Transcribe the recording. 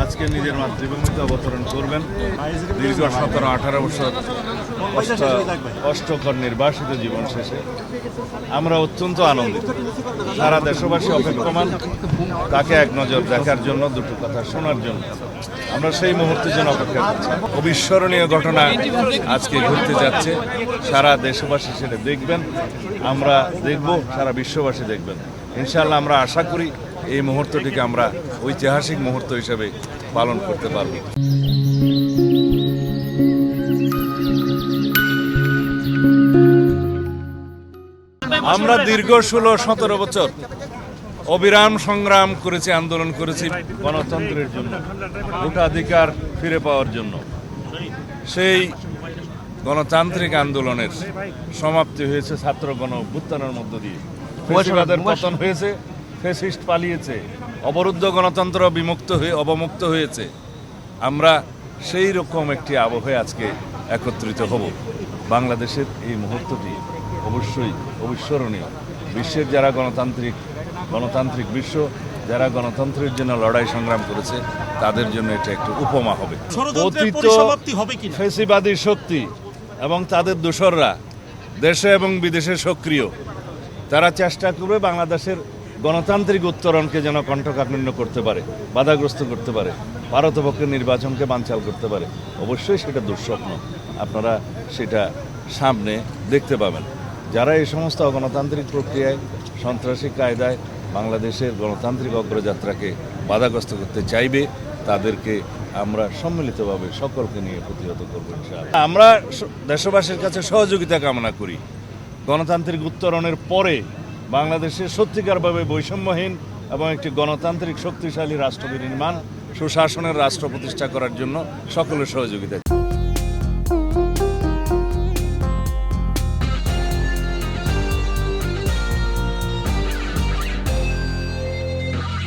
আজকে নিজের মাতৃভূমিতে অবতরণ করবেন। দীর্ঘ 17-18 বছর কষ্টকর নির্বাসিত জীবন শেষে আমরা অত্যন্ত আনন্দিত। সারা দেশবাসী অপেক্ষমান তাকে এক নজর দেখার জন্য, দুটো কথা শোনার জন্য। আমরা সেই মুহূর্তের জন্য অপেক্ষা করছি। অবিস্মরণীয় ঘটনা আজকে ঘটতে যাচ্ছে। সারা দেশবাসী সেটা দেখবেন, আমরা দেখব, সারা বিশ্ববাসী দেখবেন। ইনশাআল্লাহ আমরা আশা করি এই মুহূর্তটিকে আমরা ঐতিহাসিক মুহূর্ত হিসেবে পালন করতে পারব। আমরা দীর্ঘ 16-17 বছর অবিরাম সংগ্রাম করেছি, আন্দোলন করেছি গণতন্ত্রের জন্য, ভোটাধিকার ফিরে পাওয়ার জন্য। সেই গণতান্ত্রিক আন্দোলনের সমাপ্তি হয়েছে ছাত্র গণ অভ্যুত্থানের মধ্য দিয়ে। ফ্যাসিবাদের পতন হয়েছে, ফ্যাসিস্ট পালিয়েছে, অবরুদ্ধ গণতন্ত্র অবমুক্ত হয়েছে। আমরা সেই রকম একটি আবহে আজকে একত্রিত হব। বাংলাদেশের এই মুহূর্তটি অবশ্যই অবিস্মরণীয়। বিশ্বের যারা গণতান্ত্রিক বিশ্ব, যারা গণতন্ত্রের জন্য লড়াই সংগ্রাম করেছে, তাদের জন্য এটা একটু উপমা হবে। অতীত ফ্যাসিবাদী শক্তি এবং তাদের দোসররা দেশে এবং বিদেশে সক্রিয়। তারা চেষ্টা করবে বাংলাদেশের গণতান্ত্রিক উত্তরণকে যেন কণ্ঠকাঠিন্য করতে পারে, বাধাগ্রস্ত করতে পারে, ভারতপক্ষের নির্বাচনকে বানচাল করতে পারে। অবশ্যই সেটা দুঃস্বপ্ন, আপনারা সেটা সামনে দেখতে পাবেন। যারা এই সমস্ত অগণতান্ত্রিক প্রক্রিয়ায়, সন্ত্রাসী কায়দায় বাংলাদেশের গণতান্ত্রিক অগ্রযাত্রাকে বাধাগ্রস্ত করতে চাইবে, তাদেরকে আমরা সম্মিলিতভাবে সকলকে নিয়ে প্রতিহত করব ইনশাআল্লাহ। আমরা দেশবাসীর কাছে সহযোগিতা কামনা করি। গণতান্ত্রিক উত্তরণের পরে বাংলাদেশে সত্যিকারভাবে বৈষম্যহীন এবং একটি গণতান্ত্রিক শক্তিশালী রাষ্ট্র বিনির্মাণ, সুশাসনের রাষ্ট্র প্রতিষ্ঠা করার জন্য সকলের সহযোগিতা।